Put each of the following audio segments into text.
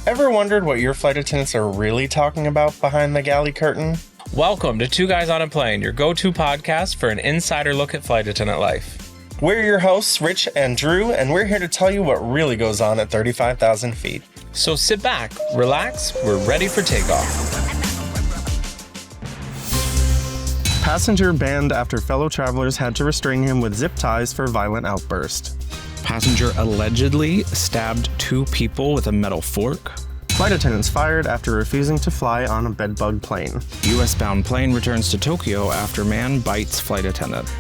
Ever wondered what your flight attendants are really talking about behind the galley curtain? Welcome to Two Guys on a Plane, your go-to podcast for an insider look at flight attendant life. We're your hosts, Rich and Drew, and we're here to tell you what really goes on at 35,000 feet. So sit back, relax, we're ready for takeoff. Passenger banned after fellow travelers had to restrain him with zip ties for violent outburst. Passenger allegedly stabbed 2 people with a metal fork. Flight attendants fired after refusing to fly on a bedbug plane. US-bound plane returns to Tokyo after man bites flight attendant.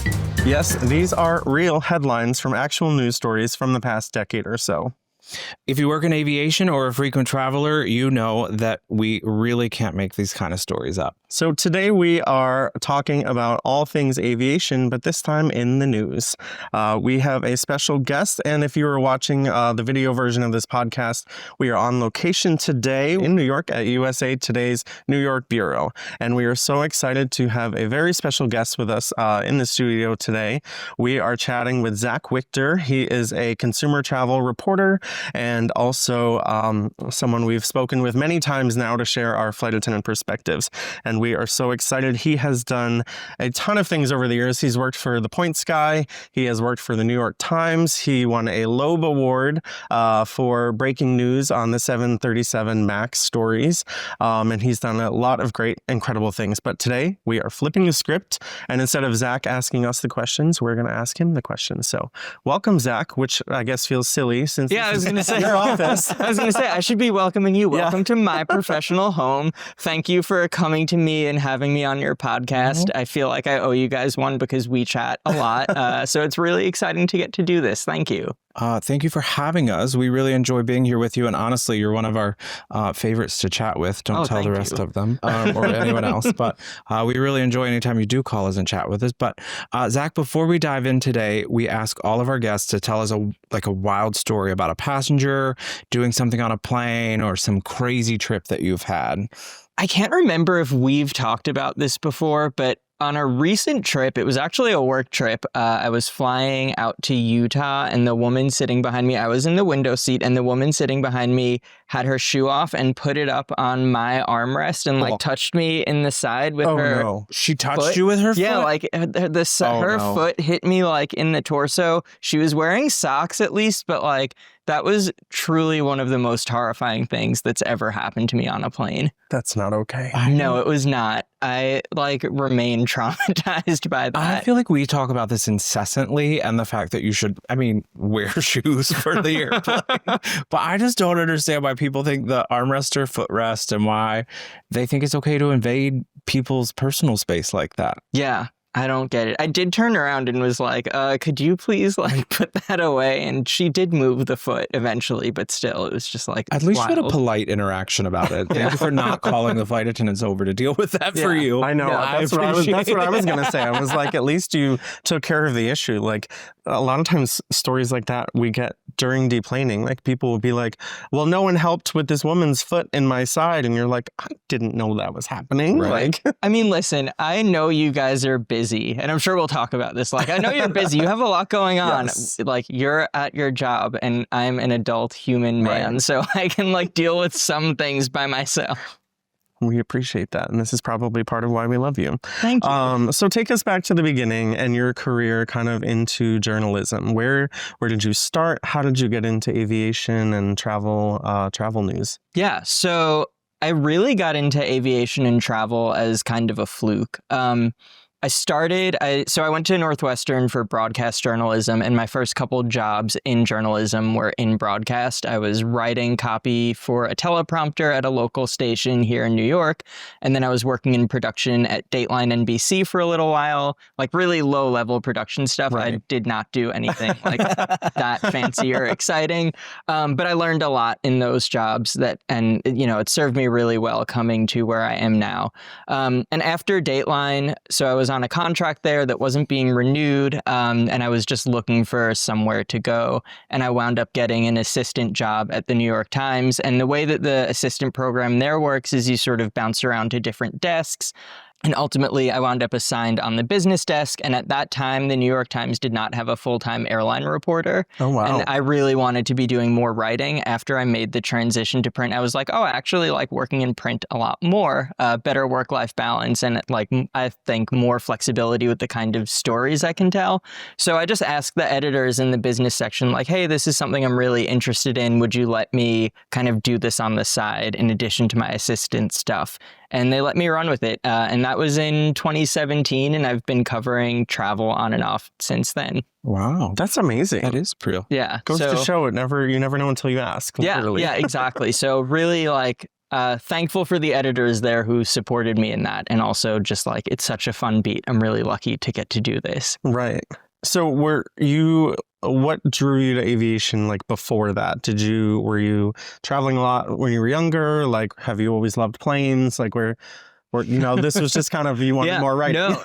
Yes, these are real headlines from actual news stories from the past decade or so. If you work in aviation or a frequent traveler, you know that we really can't make these kind of stories up. So today we are talking about all things aviation, but this time in the news. We have a special guest, and if you were watching the video version of this podcast, we are on location today in New York at USA Today's New York Bureau. And we are so excited to have a very special guest with us in the studio today. We are chatting with Zach Wichter. He is a consumer travel reporter and also someone we've spoken with many times now to share our flight attendant perspectives. And we are so excited. He has done a ton of things over the years. He's worked for the Point Sky. He has worked for the New York Times. He won a Loeb Award for breaking news on the 737 MAX stories. And he's done a lot of great, incredible things. But today we are flipping the script. And instead of Zach asking us the questions, we're going to ask him the questions. So welcome, Zach, which I guess feels silly since I was going to say your office. I was going to say I should be welcoming you. Welcome to my professional home. Thank you for coming to me and having me on your podcast. I feel like I owe you guys one because we chat a lot. So it's really exciting to get to do this. Thank you. Thank you for having us. We really enjoy being here with you. And honestly, you're one of our favorites to chat with. Don't tell the rest of them or anyone else. But we really enjoy anytime you do call us and chat with us. But Zach, before we dive in today, we ask all of our guests to tell us a wild story about a passenger doing something on a plane or some crazy trip that you've had. I can't remember if we've talked about this before, but on a recent trip, it was actually a work trip. I was flying out to Utah, and the woman sitting behind me, I was in the window seat, and the woman sitting behind me had her shoe off and put it up on my armrest and touched me in the side with her. No. She touched foot. you with her foot? Yeah, her foot hit me in the torso. She was wearing socks at least, but that was truly one of the most horrifying things that's ever happened to me on a plane. That's not okay. No, it was not. I remain traumatized by that. I feel like we talk about this incessantly and the fact that you should, wear shoes for the airplane. But I just don't understand why people think the armrest or footrest and why they think it's okay to invade people's personal space like that. Yeah. I don't get it. I did turn around and was like, could you please put that away? And she did move the foot eventually, but still, it was just at least wild. you had a polite interaction about it. Thank you for not calling the flight attendants over to deal with that for you. I know. Yeah, that's what I was going to say. I was like, at least you took care of the issue. A lot of times stories like that we get during deplaning, people will be like, well, no one helped with this woman's foot in my side. And you're like, I didn't know that was happening. Right. Listen, I know you guys are busy, and I'm sure we'll talk about this. I know you're busy. You have a lot going on. Yes. You're at your job, and I'm an adult human man, right. So I can deal with some things by myself. We appreciate that. And this is probably part of why we love you. Thank you. So take us back to the beginning and your career kind of into journalism. Where did you start? How did you get into aviation and travel news? Yeah. So I really got into aviation and travel as kind of a fluke. I went to Northwestern for broadcast journalism, and my first couple jobs in journalism were in broadcast. I was writing copy for a teleprompter at a local station here in New York, and then I was working in production at Dateline NBC for a little while, really low-level production stuff. Right. I did not do anything that fancy or exciting, but I learned a lot in those jobs and it served me really well coming to where I am now. And after Dateline, so I was on a contract there that wasn't being renewed, and I was just looking for somewhere to go. And I wound up getting an assistant job at the New York Times. And the way that the assistant program there works is you sort of bounce around to different desks. And ultimately, I wound up assigned on the business desk. And at that time, the New York Times did not have a full-time airline reporter. Oh, wow. And I really wanted to be doing more writing. After I made the transition to print, I was like, oh, I actually like working in print a lot more, better work-life balance, and like I think more flexibility with the kind of stories I can tell. So I just asked the editors in the business section, like, hey, this is something I'm really interested in. Would you let me kind of do this on the side in addition to my assistant stuff? And they let me run with it. And that was in 2017. And I've been covering travel on and off since then. Wow. That's amazing. That is real. Yeah. Goes to show you never know until you ask. Yeah, Literally. yeah, exactly. So really like thankful for the editors there who supported me in that. And also just like, it's such a fun beat. I'm really lucky to get to do this. Right. So what drew you to aviation like before that? Were you traveling a lot when you were younger? Like, have you always loved planes? Like this was just kind of, you wanted more writing.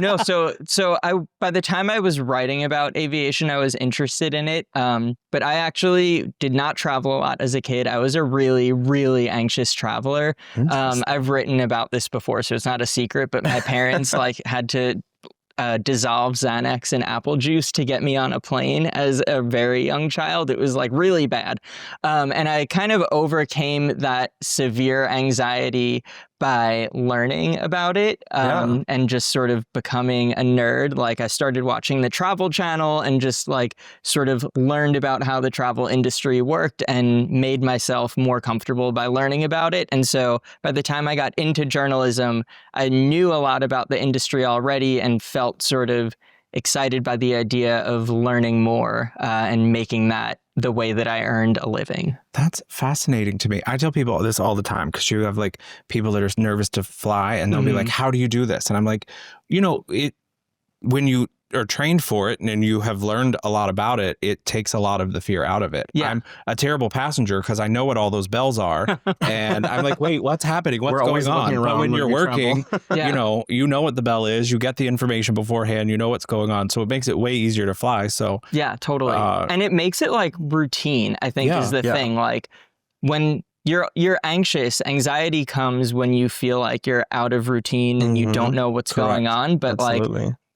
No. So by the time I was writing about aviation, I was interested in it. But I actually did not travel a lot as a kid. I was a really, really anxious traveler. I've written about this before, so it's not a secret, but my parents like had to dissolve Xanax in apple juice to get me on a plane as a very young child. It was like really bad. And I kind of overcame that severe anxiety by learning about it and just sort of becoming a nerd. Like I started watching the Travel Channel and just like sort of learned about how the travel industry worked and made myself more comfortable by learning about it. And so by the time I got into journalism, I knew a lot about the industry already and felt sort of excited by the idea of learning more and making that the way that I earned a living. That's fascinating to me. I tell people this all the time because you have like people that are nervous to fly and they'll be like, how do you do this? And I'm like, when you are trained for it and you have learned a lot about it, it takes a lot of the fear out of it. Yeah. I'm a terrible passenger because I know what all those bells are. And I'm like, wait, what's happening? What's going on? But when you're working, you know what the bell is. You get the information beforehand. You know what's going on. So it makes it way easier to fly. So yeah, totally. And it makes it like routine, I think is the thing. Like when you're anxious, anxiety comes when you feel like you're out of routine and you don't know what's going on. But like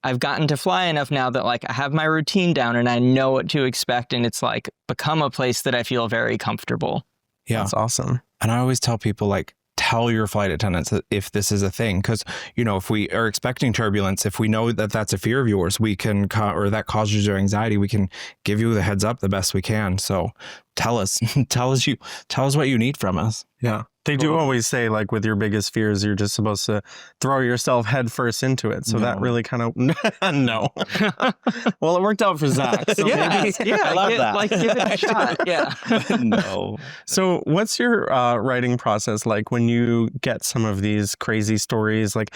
I've gotten to fly enough now that like I have my routine down and I know what to expect, and it's like become a place that I feel very comfortable. Yeah. That's awesome. And I always tell people like, tell your flight attendants that if this is a thing, because, if we are expecting turbulence, if we know that that's a fear of yours, we can, or that causes your anxiety, we can give you the heads up the best we can. So tell us what you need from us. Yeah. They do always say, like, with your biggest fears, you're just supposed to throw yourself head first into it. So that really kind of, no. Well, it worked out for Zach. So maybe, I love that. Like, give it a shot. Yeah. No. So what's your writing process like when you get some of these crazy stories? Like,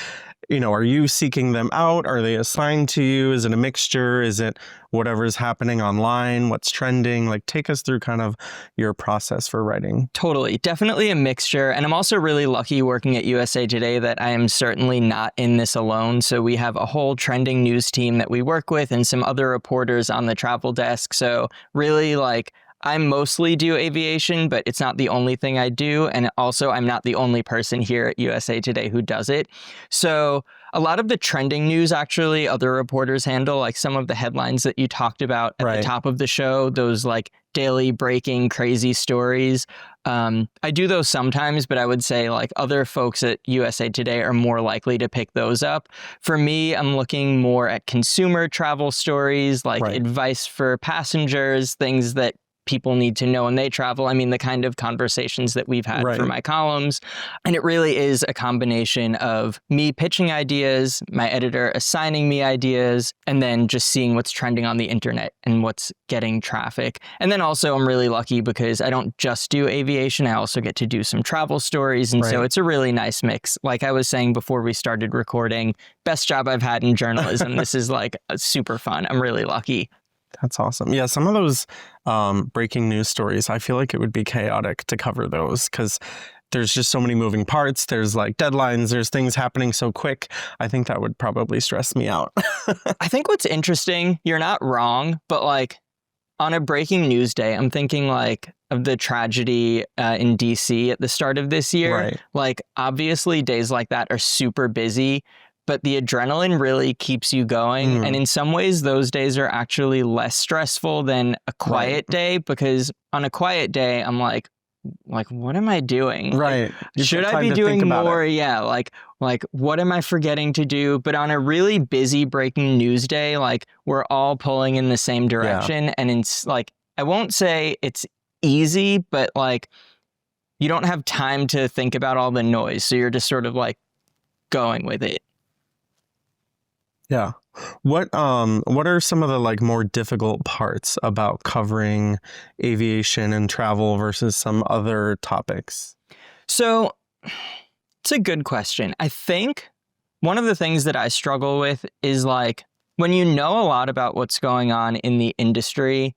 are you seeking them out? Are they assigned to you? Is it a mixture? Is it whatever's happening online? What's trending? Like, take us through kind of your process for writing. Totally. Definitely a mixture. And I'm also really lucky working at USA Today that I am certainly not in this alone. So we have a whole trending news team that we work with and some other reporters on the travel desk. So really like I mostly do aviation, but it's not the only thing I do. And also I'm not the only person here at USA Today who does it. So a lot of the trending news, actually, other reporters handle, like some of the headlines that you talked about at the top of the show, those like daily breaking crazy stories. I do those sometimes, but I would say like other folks at USA Today are more likely to pick those up. For me, I'm looking more at consumer travel stories, like advice for passengers, things that people need to know when they travel. I mean, the kind of conversations that we've had for my columns. And it really is a combination of me pitching ideas, my editor assigning me ideas, and then just seeing what's trending on the internet and what's getting traffic. And then also I'm really lucky because I don't just do aviation. I also get to do some travel stories. And so it's a really nice mix. Like I was saying before we started recording, best job I've had in journalism. This is like super fun. I'm really lucky. That's awesome. Yeah, some of those breaking news stories, I feel like it would be chaotic to cover those because there's just so many moving parts. There's like deadlines. There's things happening so quick. I think that would probably stress me out. I think what's interesting, you're not wrong, but like on a breaking news day, I'm thinking like of the tragedy in DC at the start of this year, Right. like obviously days like that are super busy, but the adrenaline really keeps you going. And in some ways, those days are actually less stressful than a quiet day, because on a quiet day, I'm like, what am I doing? Right. Like, should I be doing more? Yeah. Like, what am I forgetting to do? But on a really busy breaking news day, like we're all pulling in the same direction. And it's like, I won't say it's easy, but like you don't have time to think about all the noise. So you're just sort of like going with it. Yeah. What are some of the like more difficult parts about covering aviation and travel versus some other topics? So it's a good question. I think one of the things that I struggle with is like when you know a lot about what's going on in the industry,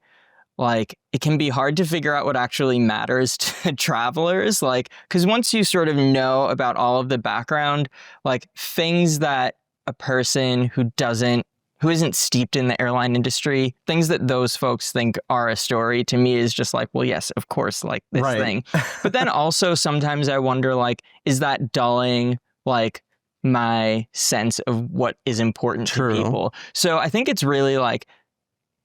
like it can be hard to figure out what actually matters to travelers. Like, because once you sort of know about all of the background, like things that a person who isn't steeped in the airline industry, things that those folks think are a story, to me is just like, well, yes, of course, like this thing. But then also sometimes I wonder, like, is that dulling like my sense of what is important to people? So I think it's really like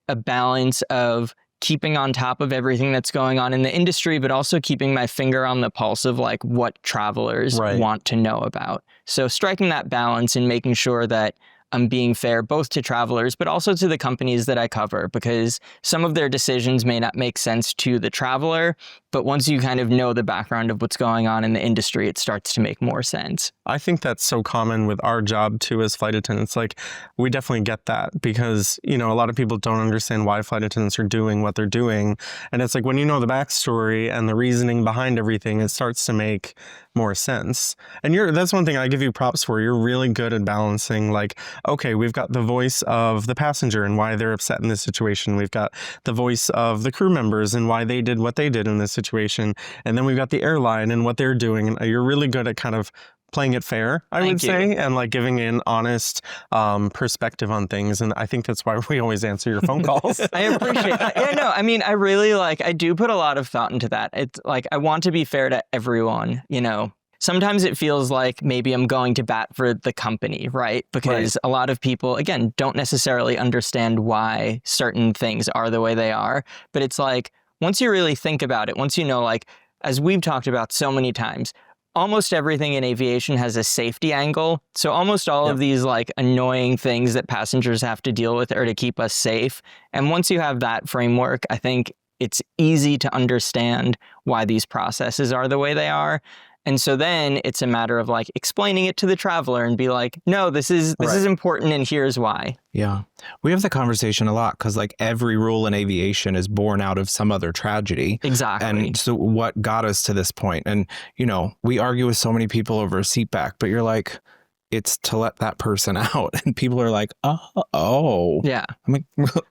a balance of keeping on top of everything that's going on in the industry, but also keeping my finger on the pulse of like what travelers want to know about. So striking that balance and making sure that I'm being fair both to travelers, but also to the companies that I cover, because some of their decisions may not make sense to the traveler, but once you kind of know the background of what's going on in the industry, it starts to make more sense. I think that's so common with our job too as flight attendants. Like we definitely get that because, you know, a lot of people don't understand why flight attendants are doing what they're doing. And it's like when you know the backstory and the reasoning behind everything, it starts to make more sense. And that's one thing I give you props for. You're really good at balancing like, okay, we've got the voice of the passenger and why they're upset in this situation. We've got the voice of the crew members and why they did what they did in this situation. And then we've got the airline and what they're doing. And you're really good at kind of playing it fair, I would say, and like giving an honest perspective on things. And I think that's why we always answer your phone calls. I appreciate that. Yeah, no, I mean, I really I do put a lot of thought into that. It's like, I want to be fair to everyone, you know. Sometimes it feels like maybe I'm going to bat for the company, right? Because a lot of people, again, don't necessarily understand why certain things are the way they are. But it's like, once you really think about it, once you know, like, as we've talked about so many times, almost everything in aviation has a safety angle. So almost all of these like annoying things that passengers have to deal with are to keep us safe. And once you have that framework, I think it's easy to understand why these processes are the way they are. And so then it's a matter of like explaining it to the traveler and be like, no, this is important and here's why. Yeah. We have the conversation a lot because like every rule in aviation is born out of some other tragedy. Exactly. And so what got us to this point? And, you know, we argue with so many people over a seat back, but you're like, it's to let that person out. And people are like, oh. Yeah. I'm like,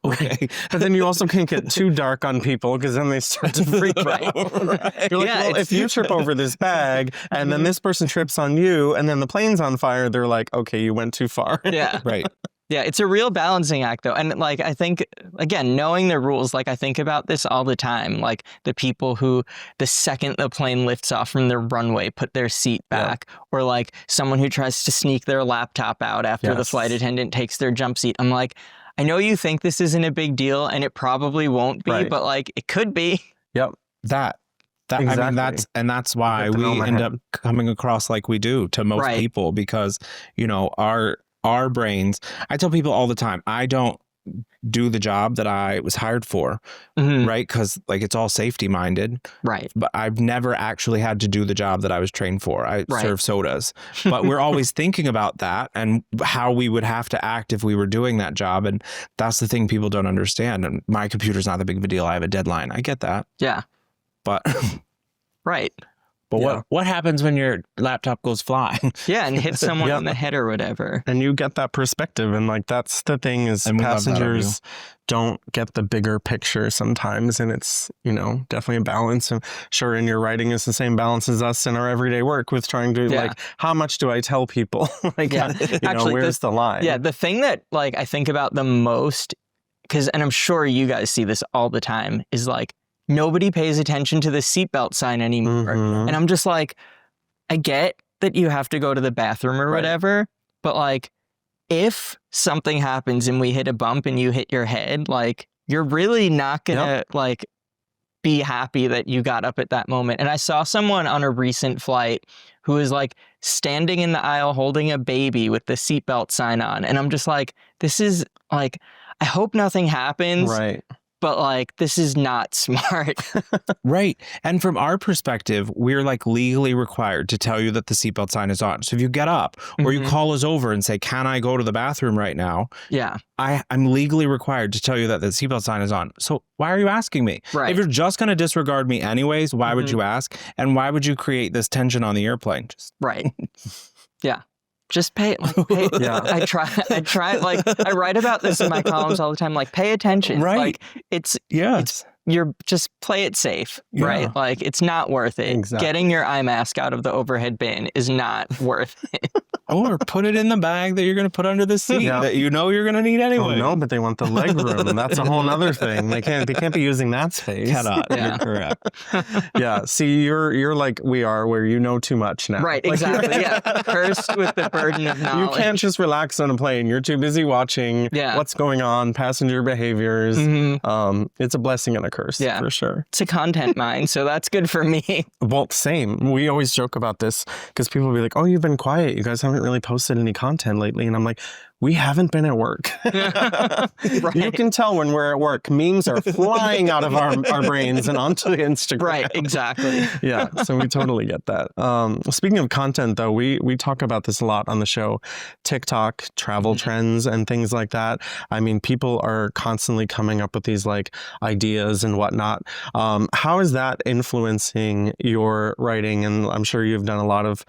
okay. But then you also can't get too dark on people because then they start to freak out. Right? You're like, well, if you trip over this bag and then this person trips on you and then the plane's on fire, they're like, okay, you went too far. Yeah. Right. Yeah, it's a real balancing act, though. And like, I think, again, knowing the rules, like I think about this all the time, like the people who the second the plane lifts off from the runway, put their seat back, or like someone who tries to sneak their laptop out after the flight attendant takes their jump seat. I'm like, I know you think this isn't a big deal and it probably won't be, but like it could be. Yep. That exactly. I mean, that's why we end up coming across like we do to most people, because, you know, our brains, I tell people all the time, I don't do the job that I was hired for, right? Because like it's all safety minded, right? But I've never actually had to do the job that I was trained for. I serve sodas, but we're always thinking about that and how we would have to act if we were doing that job. And that's the thing people don't understand. And my computer's not that big of a deal. I have a deadline. I get that. Yeah. But right. But what happens when your laptop goes flying? Yeah, and hits someone on the head or whatever. And you get that perspective. And like, that's the thing is passengers don't get the bigger picture sometimes. And it's, you know, definitely a balance. And sure, in your writing is the same balance as us in our everyday work with trying to like, how much do I tell people? Like, you know, where's the line? Yeah, the thing that like I think about the most, and I'm sure you guys see this all the time, is like, nobody pays attention to the seatbelt sign anymore. Mhm. And I'm just like, I get that you have to go to the bathroom or whatever, but like, if something happens and we hit a bump and you hit your head, like, you're really not gonna like be happy that you got up at that moment. And I saw someone on a recent flight who was like standing in the aisle holding a baby with the seatbelt sign on. And I'm just like, this is like, I hope nothing happens. Right. But like, this is not smart. Right. And from our perspective, we're like legally required to tell you that the seatbelt sign is on. So if you get up or you call us over and say, can I go to the bathroom right now? Yeah. I'm legally required to tell you that the seatbelt sign is on. So why are you asking me? Right. If you're just going to disregard me anyways, why would you ask? And why would you create this tension on the airplane? Just Right. Yeah. Just pay it. Like, pay, Yeah. I try. Like, I write about this in my columns all the time. Like, pay attention. Right. Like, it's yes. you're just play it safe, right? Like, it's not worth it. Exactly. Getting your eye mask out of the overhead bin is not worth it. Or put it in the bag that you're going to put under the seat that you know you're going to need anyway. Oh, no, but they want the leg room. That's a whole other thing. They can't be using that space. Cannot. Yeah. You're correct. Yeah. See, you're like we are, where you know too much now. Right, Like, exactly. Yeah. Cursed with the burden of you knowledge. can't just relax on a plane. You're too busy watching what's going on, passenger behaviors. It's a blessing and a curse, for sure. It's a content mine, so that's good for me. Well, same. We always joke about this because people will be like, oh, you've been quiet. You guys haven't really posted any content lately. And I'm like, we haven't been at work. Right. You can tell when we're at work. Memes are flying out of our brains and onto the Instagram. Right, exactly. Yeah, so we totally get that. Speaking of content, though, we talk about this a lot on the show. TikTok, travel trends, and things like that. I mean, people are constantly coming up with these like ideas and whatnot. How is that influencing your writing? And I'm sure you've done a lot of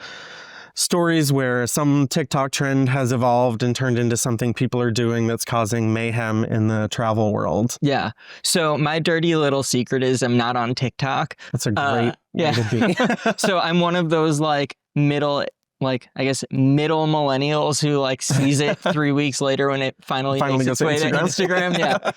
stories where some TikTok trend has evolved and turned into something people are doing that's causing mayhem in the travel world. Yeah. So my dirty little secret is I'm not on TikTok. That's a great way to be. So I'm one of those like middle millennials who like sees it 3 weeks later when it finally makes its way to Instagram. Yeah.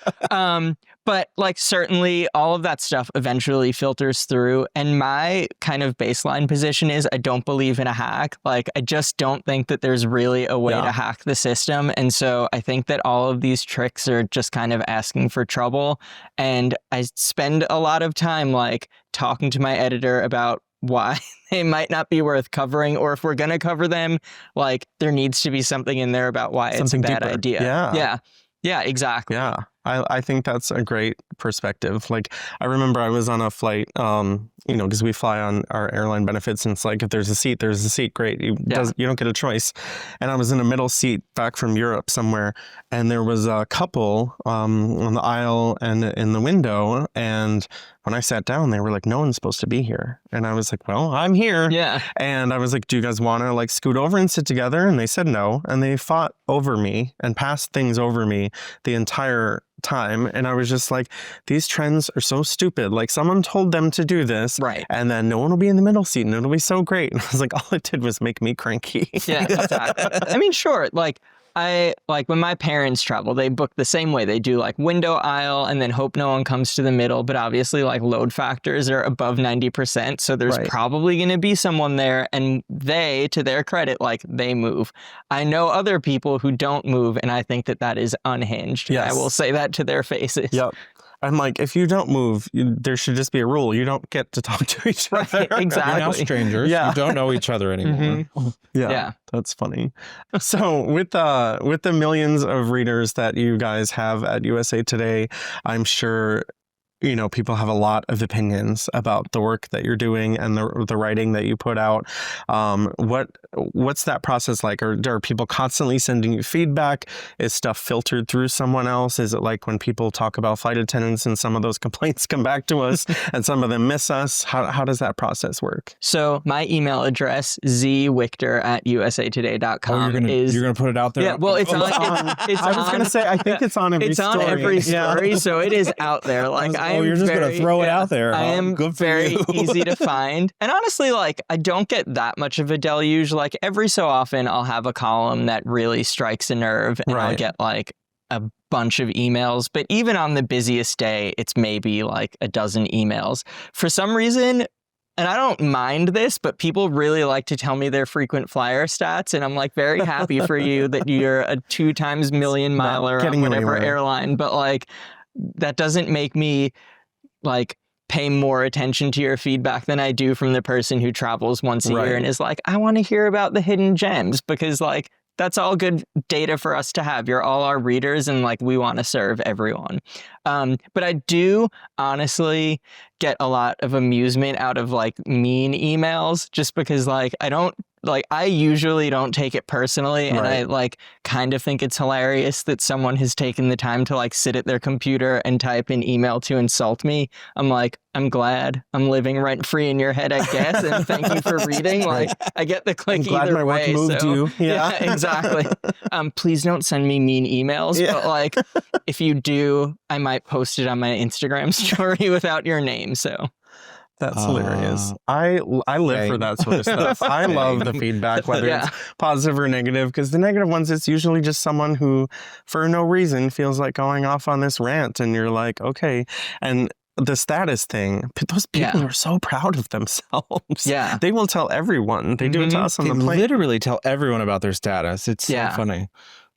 But like certainly all of that stuff eventually filters through. And my kind of baseline position is I don't believe in a hack. Like I just don't think that there's really a way to hack the system. And so I think that all of these tricks are just kind of asking for trouble. And I spend a lot of time like talking to my editor about why they might not be worth covering, or if we're going to cover them, like there needs to be something in there about why it's a bad idea. Yeah, exactly. Yeah. I think that's a great perspective. Like, I remember I was on a flight, because we fly on our airline benefits, and it's like, if there's a seat, there's a seat. Great. You don't get a choice. And I was in a middle seat back from Europe somewhere, and there was a couple on the aisle and in the window. And when I sat down, they were like, no one's supposed to be here. And I was like, well, I'm here. Yeah. And I was like, do you guys want to like scoot over and sit together? And they said no. And they fought over me and passed things over me the entire time. And I was just like, these trends are so stupid. Like, someone told them to do this, right? And then no one will be in the middle seat and it'll be so great. And I was like, all it did was make me cranky. Yeah, exactly. I mean, sure. Like when my parents travel, they book the same way. They do like window aisle and then hope no one comes to the middle. But obviously like load factors are above 90%. So there's probably going to be someone there, and they, to their credit, like they move. I know other people who don't move, and I think that is unhinged. Yes. I will say that to their faces. Yep. I'm like, if you don't move, there should just be a rule. You don't get to talk to each other. Exactly. You're now strangers. You don't know each other anymore. Yeah, that's funny. So with the millions of readers that you guys have at USA Today, I'm sure people have a lot of opinions about the work that you're doing and the writing that you put out. What's that process like? Or are people constantly sending you feedback? Is stuff filtered through someone else? Is it like when people talk about flight attendants and some of those complaints come back to us and some of them miss us? How does that process work? So my email address, zwichter@usatoday.com you're gonna put it out there? Yeah, well, it's on. I was going to say, I think it's on every story. It's on every story, so it is out there. Like you're just going to throw it out there. I am good for very you. easy to find. And honestly, like, I don't get that much of a deluge. Like, every so often, I'll have a column that really strikes a nerve, and I'll get, like, a bunch of emails, but even on the busiest day, it's maybe like a dozen emails. For some reason, and I don't mind this, but people really like to tell me their frequent flyer stats. And I'm like, very happy for you that you're a 2 times million miler on whatever airline. But like, that doesn't make me like pay more attention to your feedback than I do from the person who travels once a year and is like, I want to hear about the hidden gems, because like, that's all good data for us to have. You're all our readers, and like, we want to serve everyone. But I do honestly get a lot of amusement out of like mean emails, just because like I usually don't take it personally, and I like kind of think it's hilarious that someone has taken the time to like sit at their computer and type an email to insult me. I'm like, I'm glad I'm living rent free in your head, I guess, and thank you for reading. Like, I get the click either way. Moved you. Yeah, exactly. Please don't send me mean emails, but like, if you do, I might post it on my Instagram story without your name. So. That's hilarious. I live for that sort of stuff. I love the feedback, whether it's positive or negative, because the negative ones, it's usually just someone who, for no reason, feels like going off on this rant, and you're like, okay. And the status thing, those people are so proud of themselves. Yeah. They will tell everyone. They do it to us on the plane. They literally tell everyone about their status. It's so funny.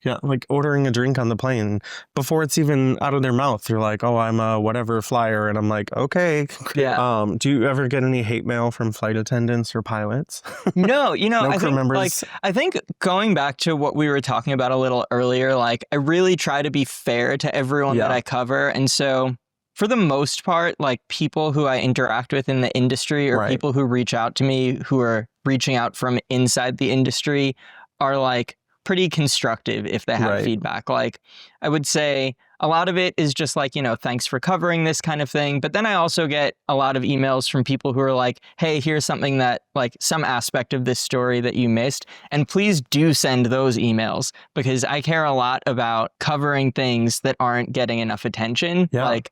Yeah, like ordering a drink on the plane before it's even out of their mouth. You're like, oh, I'm a whatever flyer. And I'm like, okay. Yeah. Do you ever get any hate mail from flight attendants or pilots? No, no I crew think, members. I think going back to what we were talking about a little earlier, like, I really try to be fair to everyone that I cover. And so for the most part, like, people who I interact with in the industry, or people who reach out to me who are reaching out from inside the industry, are like pretty constructive if they have feedback. Like, I would say a lot of it is just like, thanks for covering this kind of thing. But then I also get a lot of emails from people who are like, hey, here's something that, like, some aspect of this story that you missed. And please do send those emails, because I care a lot about covering things that aren't getting enough attention. Yeah. Like,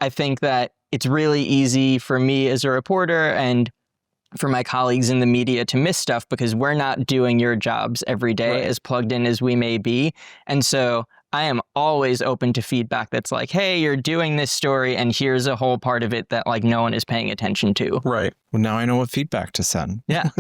I think that it's really easy for me as a reporter and for my colleagues in the media to miss stuff, because we're not doing your jobs every day as plugged in as we may be. And so I am always open to feedback that's like, hey, you're doing this story, and here's a whole part of it that like no one is paying attention to. Right. Well, now I know what feedback to send. Yeah.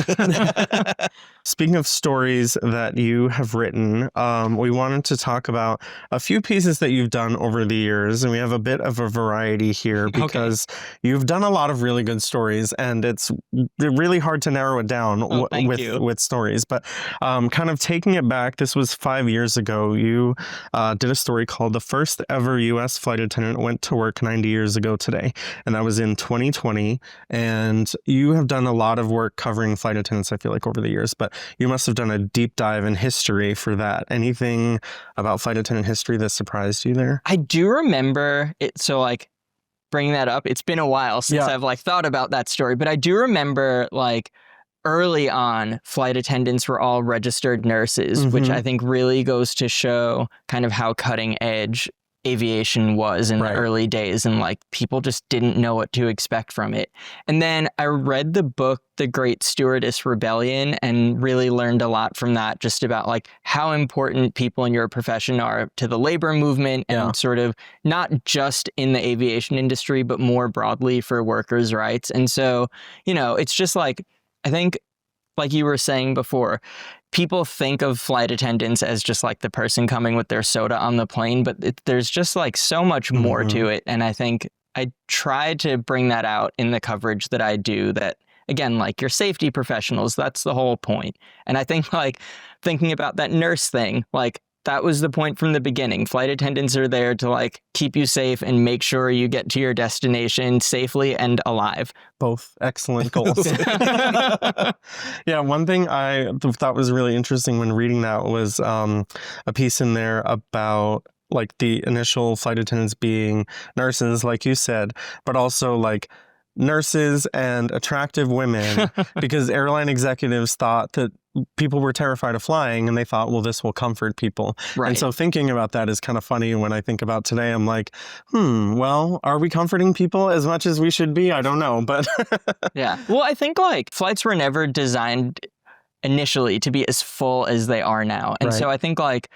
Speaking of stories that you have written, we wanted to talk about a few pieces that you've done over the years, and we have a bit of a variety here because you've done a lot of really good stories, and it's really hard to narrow it down with stories. But kind of taking it back, this was 5 years ago. You did a story called "The First Ever U.S. Flight Attendant Went to Work 90 Years Ago Today," and that was in 2020. And you have done a lot of work covering flight attendants, I feel like, over the years, but you must have done a deep dive in history for that. Anything about flight attendant history that surprised you there? I do remember it. So like, bringing that up, it's been a while since I've like thought about that story, but I do remember like early on, flight attendants were all registered nurses, which I think really goes to show kind of how cutting edge aviation was in the early days, and like people just didn't know what to expect from it. And then I read the book The Great Stewardess Rebellion and really learned a lot from that, just about like how important people in your profession are to the labor movement, and sort of not just in the aviation industry, but more broadly for workers' rights. And so, it's just like, I think, like you were saying before, people think of flight attendants as just like the person coming with their soda on the plane, but there's just like so much more to it. And I think I try to bring that out in the coverage that I do, that, again, like, you're safety professionals, that's the whole point. And I think like thinking about that nurse thing, like, that was the point from the beginning. Flight attendants are there to like keep you safe and make sure you get to your destination safely and alive. Both excellent goals. Yeah, one thing I thought was really interesting when reading that was a piece in there about like the initial flight attendants being nurses, like you said, but also like nurses and attractive women, because airline executives thought that people were terrified of flying, and they thought, well, this will comfort people. Right. And so thinking about that is kind of funny. When I think about today, I'm like, well, are we comforting people as much as we should be? I don't know, but yeah. Well, I think like flights were never designed initially to be as full as they are now. And so I think like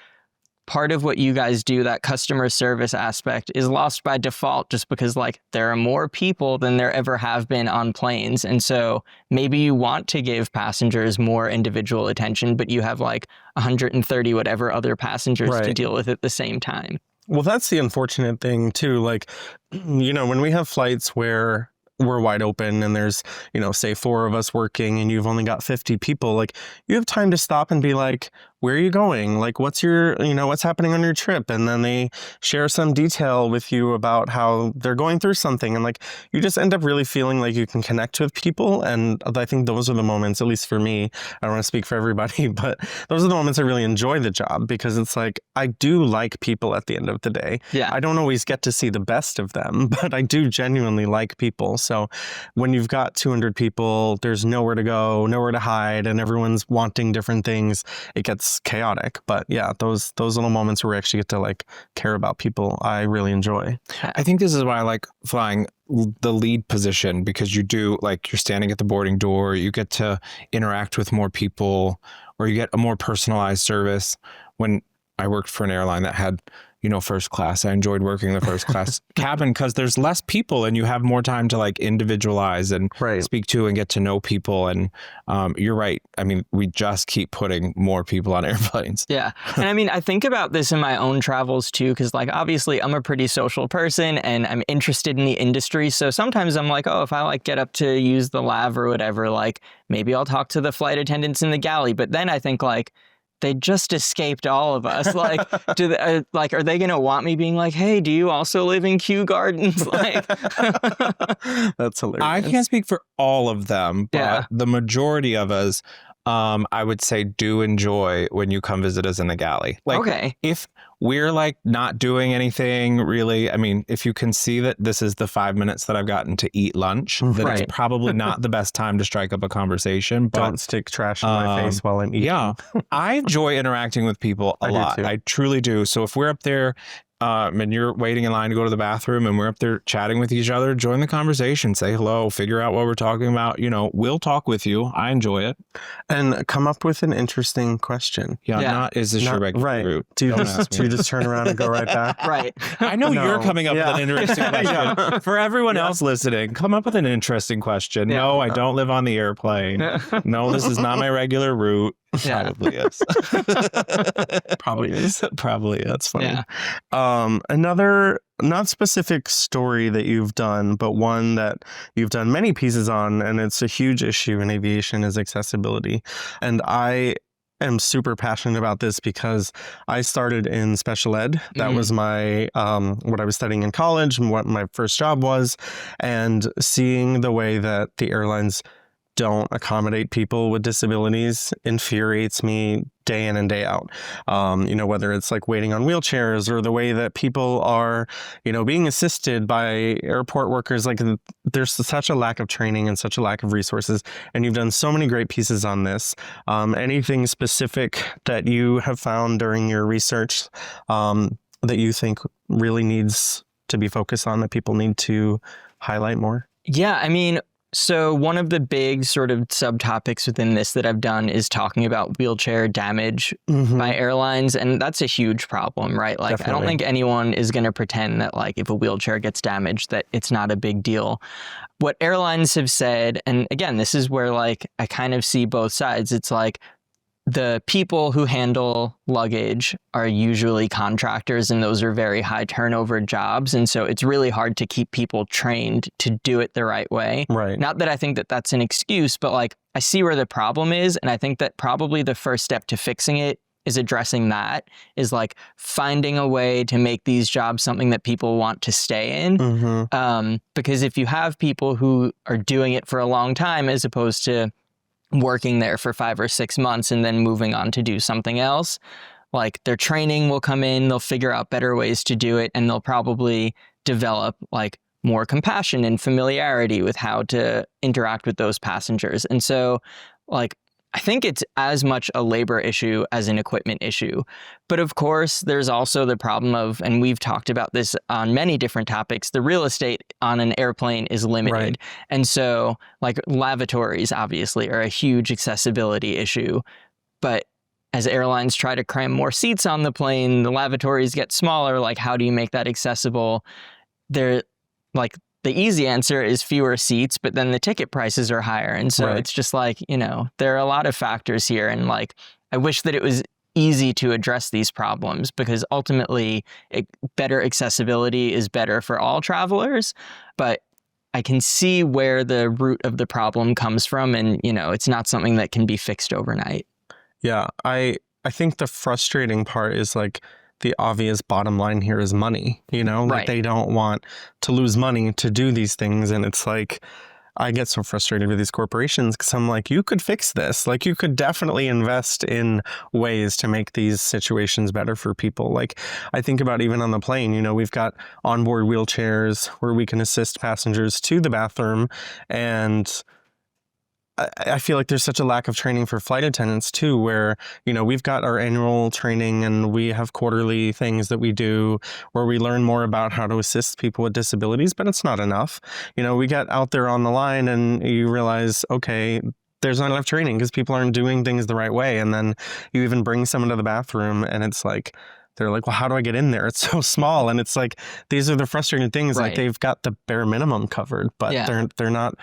part of what you guys do, that customer service aspect, is lost by default just because like there are more people than there ever have been on planes. And so maybe you want to give passengers more individual attention, but you have like 130 whatever other passengers to deal with at the same time. Well, that's the unfortunate thing too. Like, you know, when we have flights where we're wide open and there's, you know, say 4 of us working and you've only got 50 people, like you have time to stop and be like, where are you going? Like, what's your, you know, what's happening on your trip? And then they share some detail with you about how they're going through something. And like, you just end up really feeling like you can connect with people. And I think those are the moments, at least for me, I don't want to speak for everybody, but those are the moments I really enjoy the job, because it's like, I do like people at the end of the day. Yeah. I don't always get to see the best of them, but I do genuinely like people. So when you've got 200 people, there's nowhere to go, nowhere to hide, and everyone's wanting different things, it gets chaotic. But yeah, those little moments where we actually get to like care about people, I really enjoy. I think this is why I like flying the lead position, because you do, like, you're standing at the boarding door, you get to interact with more people, or you get a more personalized service. When I worked for an airline that had, you know, first class, I enjoyed working the first class cabin because there's less people and you have more time to like individualize and speak to and get to know people. And you're right. I mean, we just keep putting more people on airplanes. Yeah. And I mean, I think about this in my own travels too, because like, obviously I'm a pretty social person and I'm interested in the industry. So sometimes I'm like, oh, if I like get up to use the lav or whatever, like maybe I'll talk to the flight attendants in the galley. But then I think like, they just escaped all of us. Like, are they going to want me being like, hey, do you also live in Kew Gardens? Like, that's hilarious. I can't speak for all of them, but the majority of us, I would say, do enjoy when you come visit us in the galley. Like, if we're like not doing anything really, I mean, if you can see that this is the 5 minutes that I've gotten to eat lunch, then it's probably not the best time to strike up a conversation. But don't stick trash in my face while I'm eating. Yeah, I enjoy interacting with people a lot. I truly do. So if we're up there and you're waiting in line to go to the bathroom and we're up there chatting with each other, join the conversation, say hello, figure out what we're talking about. You know, we'll talk with you. I enjoy it. And come up with an interesting question. Not, is this your regular route? Do you just turn around and go right back? Right. I know you're coming up with an interesting question. For everyone else listening, come up with an interesting question. No, I don't live on the airplane. No, this is not my regular route. Probably is. Probably is. Probably is. That's funny. Another not specific story that you've done, but one that you've done many pieces on, and it's a huge issue in aviation, is accessibility. And I am super passionate about this because I started in special ed. That was my what I was studying in college and what my first job was. And seeing the way that the airlines don't accommodate people with disabilities infuriates me day in and day out. You know, whether it's like waiting on wheelchairs or the way that people are, you know, being assisted by airport workers, like there's such a lack of training and such a lack of resources. And you've done so many great pieces on this. Anything specific that you have found during your research that you think really needs to be focused on, that people need to highlight more? Yeah, I mean, so one of the big sort of subtopics within this that I've done is talking about wheelchair damage by airlines. And that's a huge problem, right? Like, I don't think anyone is going to pretend that like if a wheelchair gets damaged, that it's not a big deal. What airlines have said, and again, this is where like I kind of see both sides. It's like the people who handle luggage are usually contractors, and those are very high turnover jobs. And so it's really hard to keep people trained to do it the right way. Right. Not that I think that that's an excuse, but like I see where the problem is. And I think that probably the first step to fixing it is addressing that, is like finding a way to make these jobs something that people want to stay in. Because if you have people who are doing it for a long time, as opposed to working there for 5 or 6 months and then moving on to do something else, like their training will come in, they'll figure out better ways to do it, and they'll probably develop like more compassion and familiarity with how to interact with those passengers. And so like I think it's as much a labor issue as an equipment issue. But of course, there's also the problem of, and we've talked about this on many different topics, the real estate on an airplane is limited. Right. And so like lavatories obviously are a huge accessibility issue. But as airlines try to cram more seats on the plane, the lavatories get smaller. Like, how do you make that accessible? They're like, the easy answer is fewer seats, but then the ticket prices are higher. And so it's just like, there are a lot of factors here. And like, I wish that it was easy to address these problems, because ultimately better accessibility is better for all travelers. But I can see where the root of the problem comes from. And, it's not something that can be fixed overnight. Yeah, I think the frustrating part is like, the obvious bottom line here is money, like they don't want to lose money to do these things. And it's like, I get so frustrated with these corporations because I'm like, you could fix this. Like, you could definitely invest in ways to make these situations better for people. Like, I think about even on the plane, we've got onboard wheelchairs where we can assist passengers to the bathroom. And I feel like there's such a lack of training for flight attendants too, where, we've got our annual training and we have quarterly things that we do where we learn more about how to assist people with disabilities, but it's not enough. We get out there on the line and you realize, okay, there's not enough training because people aren't doing things the right way. And then you even bring someone to the bathroom and it's like, they're like, well, how do I get in there? It's so small. And it's like, these are the frustrating things. Like, they've got the bare minimum covered, but they're not,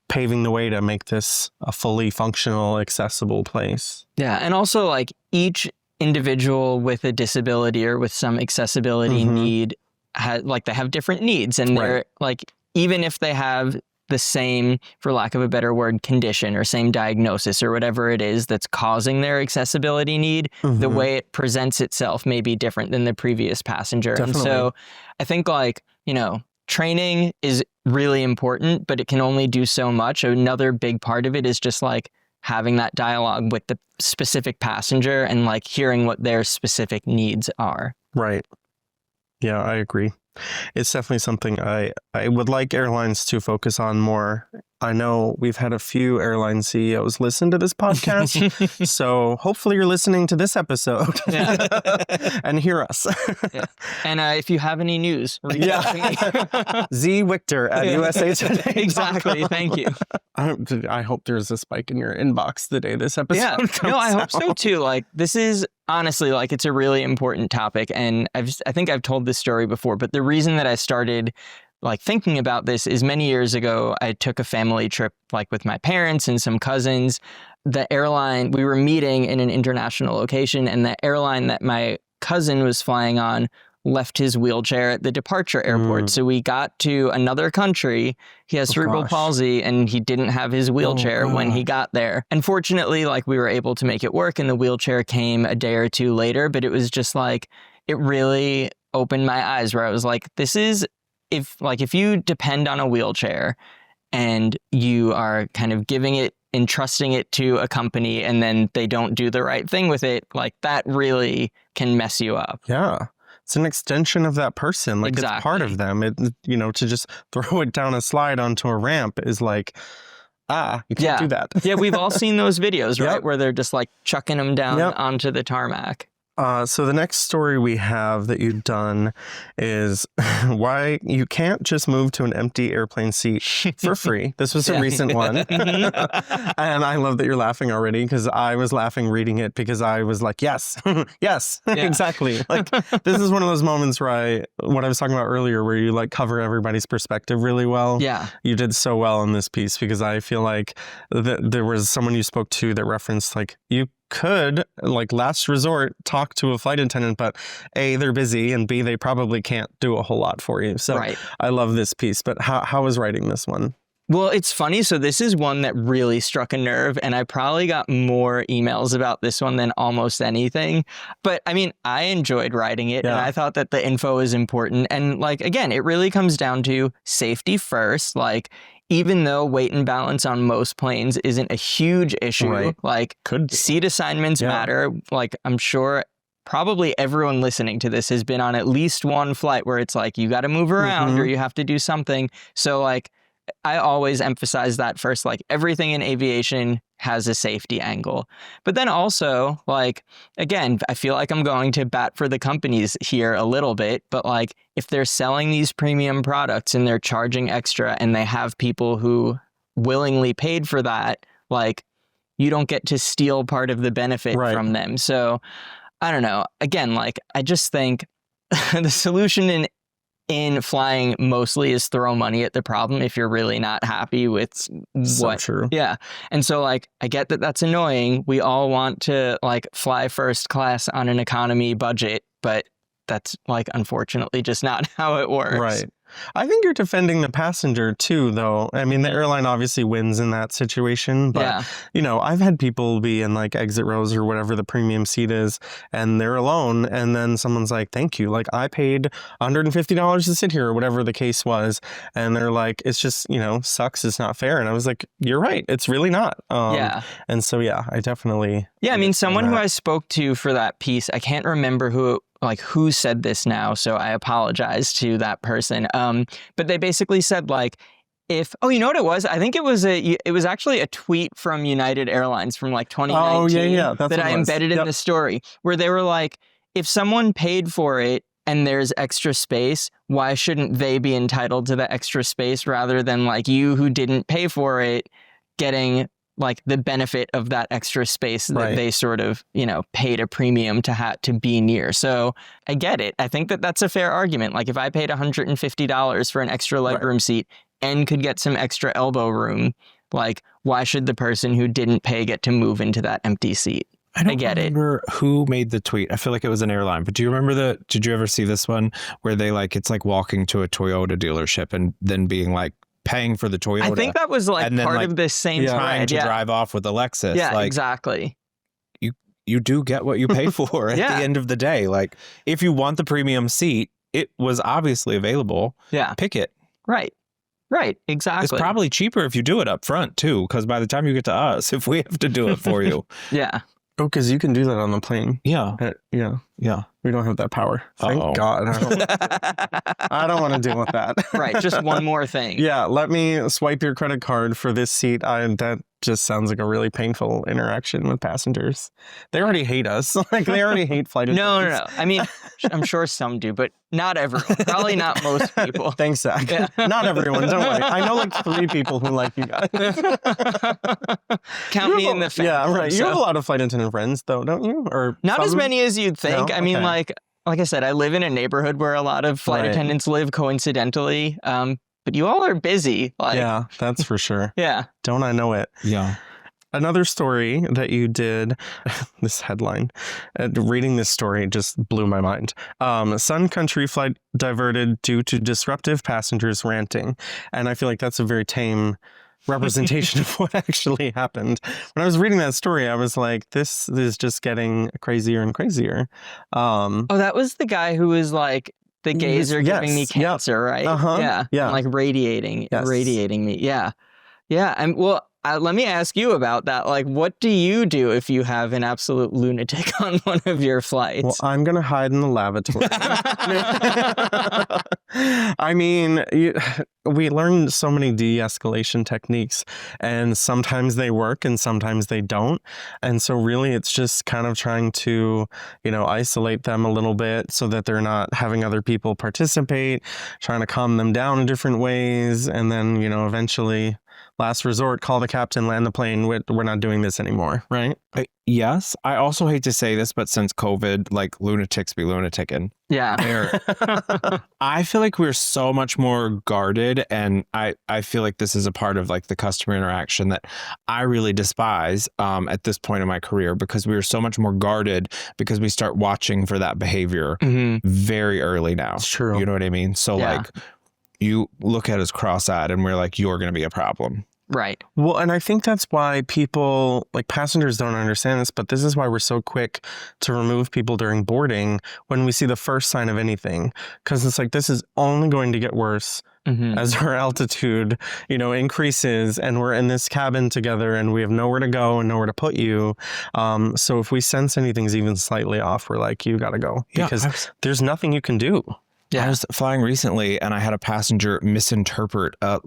paving the way to make this a fully functional, accessible place. Yeah. And also, like, each individual with a disability or with some accessibility need, they have different needs. And they're like, even if they have the same, for lack of a better word, condition or same diagnosis or whatever it is that's causing their accessibility need, the way it presents itself may be different than the previous passenger. Definitely. And so I think, like, training is really important, but it can only do so much. Another big part of it is just like having that dialogue with the specific passenger and like hearing what their specific needs are. Right. Yeah, I agree. It's definitely something I would like airlines to focus on more. I know we've had a few airline CEOs listen to this podcast, so hopefully you're listening to this episode and hear us. And if you have any news, Z Wichter at USA Today. Exactly. Thank you. I hope there's a spike in your inbox the day this episode comes I hope out. so too. Like, this is honestly, like, it's a really important topic, and I think I've told this story before, but the reason that I started like thinking about this is many years ago, I took a family trip like with my parents and some cousins. The airline, we were meeting in an international location, and the airline that my cousin was flying on left his wheelchair at the departure airport. So we got to another country. He has cerebral palsy, and he didn't have his wheelchair when he got there. Unfortunately, like, we were able to make it work, and the wheelchair came a day or two later, but it was just like, it really opened my eyes where I was like, this is, if you depend on a wheelchair and you are kind of giving it, entrusting it to a company, and then they don't do the right thing with it, like, that really can mess you up. Yeah. It's an extension of that person. Like, it's part of them. To just throw it down a slide onto a ramp is like, you can't do that. Yeah, we've all seen those videos, right? Where they're just like chucking them down onto the tarmac. So the next story we have that you've done is why you can't just move to an empty airplane seat for free. This was a recent one. And I love that you're laughing already, because I was laughing reading it because I was like, yes, exactly. Like, this is one of those moments where what I was talking about earlier, where you like cover everybody's perspective really well. Yeah. You did so well in this piece, because I feel like there was someone you spoke to that referenced like, you could, like, last resort, talk to a flight attendant, but A, they're busy, and B, they probably can't do a whole lot for you. So I love this piece, but how was writing this one? Well, it's funny. So this is one that really struck a nerve, and I probably got more emails about this one than almost anything. But I mean, I enjoyed writing it, and I thought that the info is important. And like, again, it really comes down to safety first. Like, even though weight and balance on most planes isn't a huge issue, like, seat assignments matter. Like, I'm sure probably everyone listening to this has been on at least one flight where it's like, you got to move around or you have to do something. So like, I always emphasize that first. Like, everything in aviation has a safety angle. But then also, like, again, I feel like I'm going to bat for the companies here a little bit, but like, if they're selling these premium products and they're charging extra and they have people who willingly paid for that, like, you don't get to steal part of the benefit from them. So I don't know. Again, like, I just think the solution in flying mostly is throw money at the problem if you're really not happy with what. So true. Yeah. And so, like, I get that that's annoying. We all want to, like, fly first class on an economy budget, but that's, like, unfortunately just not how it works. Right. I think you're defending the passenger too, though. I mean, the airline obviously wins in that situation, but you know, I've had people be in like exit rows or whatever the premium seat is, and they're alone, and then someone's like, "Thank you, like I paid $150 to sit here," or whatever the case was, and they're like, "It's just, you know, sucks. It's not fair." And I was like, "You're right. It's really not." And so I definitely. Yeah, I mean, someone who I spoke to for that piece, I can't remember who said this now, so I apologize to that person. But they basically said, like, you know what it was? I think it was actually a tweet from United Airlines from like 2019 that I embedded in the story, where they were like, if someone paid for it and there's extra space, why shouldn't they be entitled to the extra space rather than like you who didn't pay for it getting like the benefit of that extra space that they sort of, you know, paid a premium to be near. So I get it. I think that that's a fair argument. Like if I paid $150 for an extra legroom seat and could get some extra elbow room, like why should the person who didn't pay get to move into that empty seat? I don't remember who made the tweet. I feel like it was an airline, but do you remember did you ever see this one where they like, it's like walking to a Toyota dealership and then being like, paying for the Toyota. I think that was like part of this same trying to drive off with the Lexus. Yeah, like, exactly. You do get what you pay for at the end of the day. Like if you want the premium seat, it was obviously available. Yeah. Pick it. Right. Exactly. It's probably cheaper if you do it up front too, because by the time you get to us, if we have to do it for you. Yeah. Oh, because you can do that on the plane. Yeah. Yeah. We don't have that power. Thank God. I don't want to deal with that. Right. Just one more thing. Yeah. Let me swipe your credit card for this seat. That just sounds like a really painful interaction with passengers. They already hate us. Like they already hate flight attendants. No. I mean, I'm sure some do, but not everyone. Probably not most people. Thanks, Zach. Yeah. Not everyone. Don't worry. I know like 3 people who like you guys. Count me in the family. Yeah, right. You have a lot of flight attendant friends, though, don't you? Or not as many as you'd think. No? I mean, like I said, I live in a neighborhood where a lot of flight attendants live coincidentally. But you all are busy. Like, yeah, that's for sure. Yeah. Don't I know it? Yeah. Another story that you did, this headline, reading this story just blew my mind. Sun Country flight diverted due to disruptive passengers ranting. And I feel like that's a very tame representation of what actually happened. When I was reading that story, I was like, this is just getting crazier and crazier. That was the guy who was like, the gays are giving me cancer, right? Yeah. Like radiating me. Yeah. And well, let me ask you about that. Like, what do you do if you have an absolute lunatic on one of your flights? Well, I'm going to hide in the lavatory. I mean, we learned so many de-escalation techniques, and sometimes they work and sometimes they don't. And so really it's just kind of trying to, isolate them a little bit so that they're not having other people participate, trying to calm them down in different ways. And then, eventually, last resort, call the captain, land the plane. We're not doing this anymore, right? Yes. I also hate to say this, but since COVID, like lunatics be lunaticking. Yeah. I feel like we're so much more guarded, and I feel like this is a part of like the customer interaction that I really despise at this point in my career, because we are so much more guarded because we start watching for that behavior very early now. It's true. You know what I mean? So like you look at us cross-eyed and we're like, you're going to be a problem. Right. Well, and I think that's why people, like passengers, don't understand this, but this is why we're so quick to remove people during boarding when we see the first sign of anything. Because it's like, this is only going to get worse as our altitude, increases, and we're in this cabin together and we have nowhere to go and nowhere to put you. So if we sense anything's even slightly off, we're like, you got to go, because there's nothing you can do. Yeah. I was flying recently and I had a passenger misinterpret a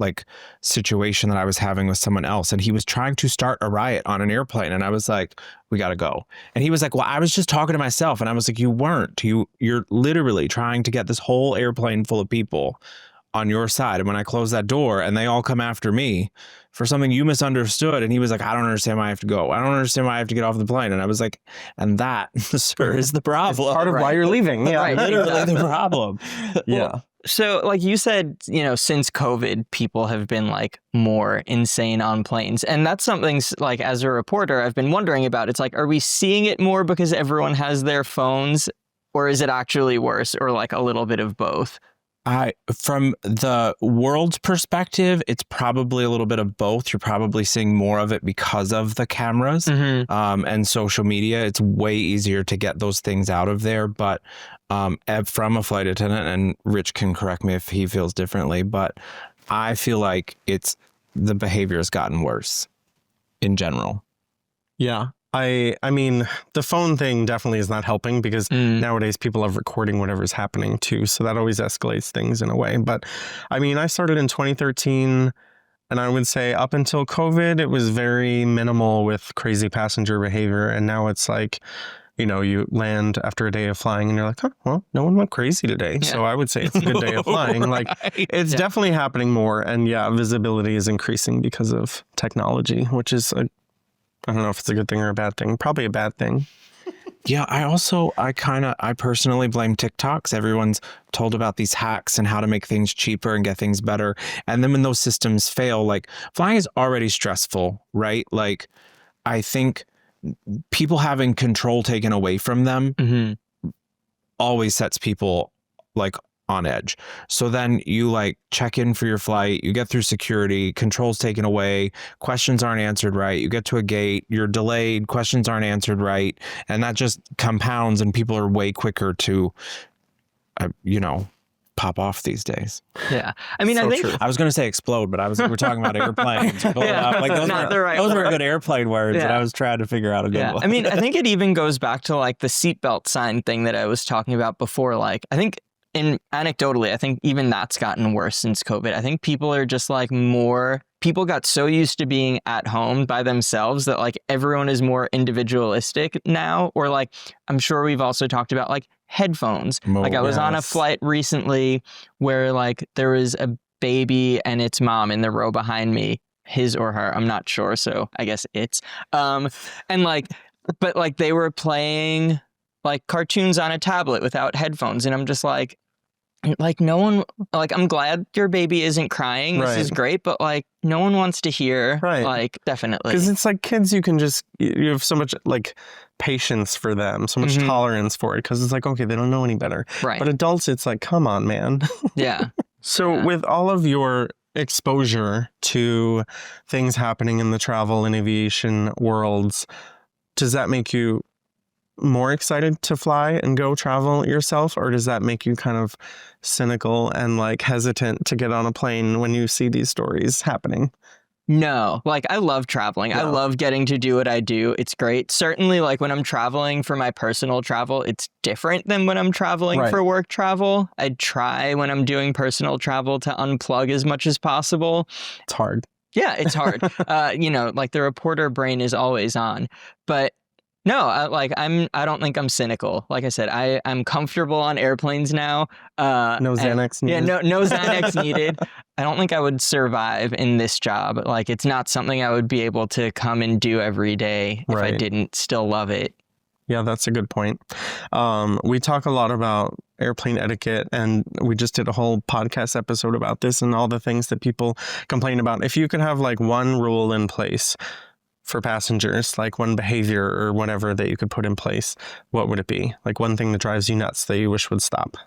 situation that I was having with someone else, and he was trying to start a riot on an airplane, and I was like, we got to go. And he was like, well, I was just talking to myself. And I was like, you weren't. You're literally trying to get this whole airplane full of people on your side. And when I close that door and they all come after me for something you misunderstood, and he was like, I don't understand why I have to go. I don't understand why I have to get off the plane. And I was like, and that, sir, is the problem. It's part of why you're leaving. Yeah, Right, literally exactly. the problem. Yeah. So like you said, since COVID, people have been like more insane on planes. And that's something like as a reporter, I've been wondering about. It's like, are we seeing it more because everyone has their phones, or is it actually worse, or like a little bit of both? From the world's perspective, it's probably a little bit of both. You're probably seeing more of it because of the cameras and social media. It's way easier to get those things out of there. But from a flight attendant, and Rich can correct me if he feels differently, but I feel like the behavior has gotten worse in general. Yeah. I mean, the phone thing definitely is not helping because nowadays people are recording whatever's happening too. So that always escalates things in a way. But I mean, I started in 2013, and I would say up until COVID, it was very minimal with crazy passenger behavior. And now it's like, you land after a day of flying and you're like, oh, well, no one went crazy today. Yeah. So I would say it's a good day of flying. Like it's definitely happening more. And yeah, visibility is increasing because of technology, which is I don't know if it's a good thing or a bad thing. Probably a bad thing. Yeah, I personally blame TikToks. Everyone's told about these hacks and how to make things cheaper and get things better. And then when those systems fail, like flying is already stressful, right? Like I think people having control taken away from them always sets people like on edge. So then you like check in for your flight, you get through security, controls taken away, questions aren't answered right, you get to a gate, you're delayed, questions aren't answered right, and that just compounds, and people are way quicker to pop off these days. Yeah. I mean, So I think true. I was going to say explode, but we're talking about airplanes. Like those were good airplane words, and I was trying to figure out a good one. I mean, I think it even goes back to like the seatbelt sign thing that I was talking about before. Like, I think anecdotally, I think even that's gotten worse since COVID. I think people are just like people got so used to being at home by themselves that like everyone is more individualistic now. Or like, I'm sure we've also talked about like headphones. Like I was on a flight recently where like there was a baby and its mom in the row behind me, his or her, I'm not sure. So I guess it's, and like, but like they were playing like cartoons on a tablet without headphones. And I'm just like no one, like, I'm glad your baby isn't crying. This is great. But like, no one wants to hear, like, definitely. Because it's like kids, you have so much like patience for them, so much tolerance for it. Because it's like, okay, they don't know any better. Right. But adults, it's like, come on, man. Yeah. So with all of your exposure to things happening in the travel and aviation worlds, does that make you more excited to fly and go travel yourself, or does that make you kind of cynical and like hesitant to get on a plane when you see these stories happening? No, like I love traveling. I love getting to do what I do. It's great. Certainly, like when I'm traveling for my personal travel, it's different than when I'm traveling for work travel. I try when I'm doing personal travel to unplug as much as possible. It's hard. Yeah, it's hard. Like the reporter brain is always on, but no, I don't think I'm cynical. Like I said, I'm comfortable on airplanes now. No Xanax needed. Yeah, no Xanax needed. I don't think I would survive in this job. Like, it's not something I would be able to come and do every day if I didn't still love it. Yeah, that's a good point. We talk a lot about airplane etiquette, and we just did a whole podcast episode about this and all the things that people complain about. If you could have like one rule in place for passengers, like one behavior or whatever that you could put in place, what would it be? Like one thing that drives you nuts that you wish would stop?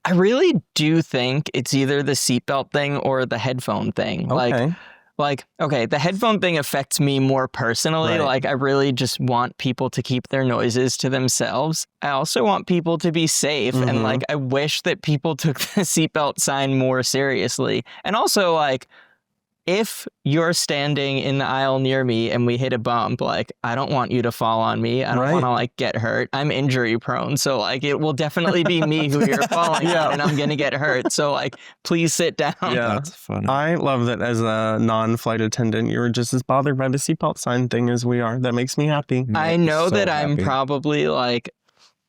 I really do think it's either the seatbelt thing or the headphone thing. Okay. Okay, the headphone thing affects me more personally. Like, I really just want people to keep their noises to themselves. I also want people to be safe. And like, I wish that people took the seatbelt sign more seriously. And also like, if you're standing in the aisle near me and we hit a bump, like, I don't want you to fall on me. I don't want to like get hurt. I'm injury prone. So like, it will definitely be me who you're falling on, and I'm going to get hurt. So like, please sit down. Yeah, that's funny. I love that as a non-flight attendant, you're just as bothered by the seatbelt sign thing as we are. That makes me happy. I know that I'm probably like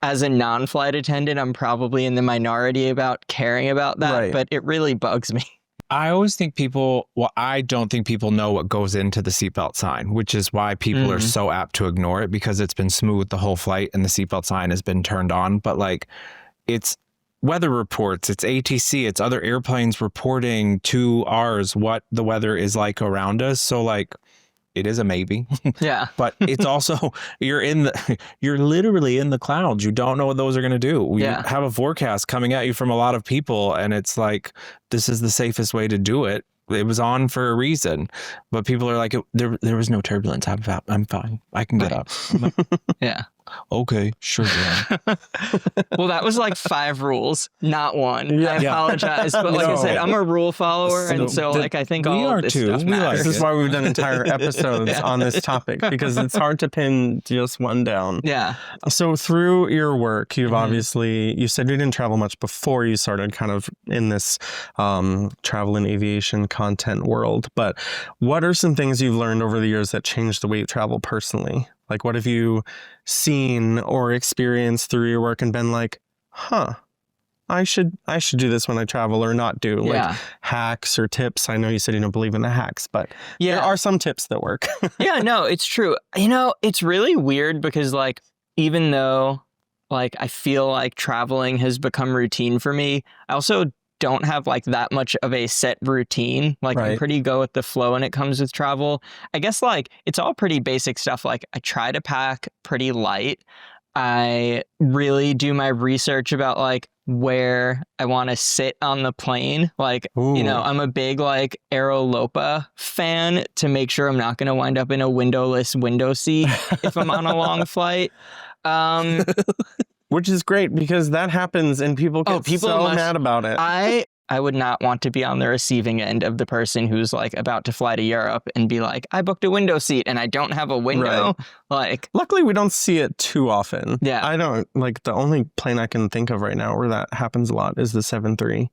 as a non-flight attendant, I'm probably in the minority about caring about that, Right. but it really bugs me. I always think I don't think people know what goes into the seatbelt sign, which is why people are so apt to ignore it, because it's been smooth the whole flight and the seatbelt sign has been turned on. But like, it's weather reports, it's ATC, it's other airplanes reporting to ours what the weather is like around us. So like, it is a maybe. Yeah. But it's also, you're literally in the clouds. You don't know what those are going to do. You have a forecast coming at you from a lot of people, and it's like, this is the safest way to do it. It was on for a reason, but people are like, there was no turbulence. I'm fine. I can get up. I'm like, Yeah. Okay, sure. Yeah. Well, that was like 5 rules, not 1. I apologize, but like I said, I'm a rule follower, and so like I think all of this stuff matters. This is why we've done entire episodes on this topic, because it's hard to pin just one down. Yeah. So through your work, you've obviously, you said you didn't travel much before you started kind of in this travel and aviation content world, but what are some things you've learned over the years that changed the way you travel personally? Like, what have you seen or experienced through your work and been like, I should do this when I travel, or not do? Like hacks or tips. I know you said you don't believe in the hacks, but there are some tips that work. Yeah, no, it's true. You know, it's really weird because like, even though like I feel like traveling has become routine for me, I also don't have like that much of a set routine. Like I'm pretty go with the flow when it comes with travel. I guess like it's all pretty basic stuff. Like I try to pack pretty light. I really do my research about like where I want to sit on the plane. Like, you know, I'm a big like Aerolopa fan to make sure I'm not going to wind up in a windowless window seat if I'm on a long flight. Which is great, because that happens and people get mad about it. I would not want to be on the receiving end of the person who's like about to fly to Europe and be like, I booked a window seat and I don't have a window. Right. Like, luckily we don't see it too often. Yeah. I don't, like, the only plane I can think of right now where that happens a lot is the 737.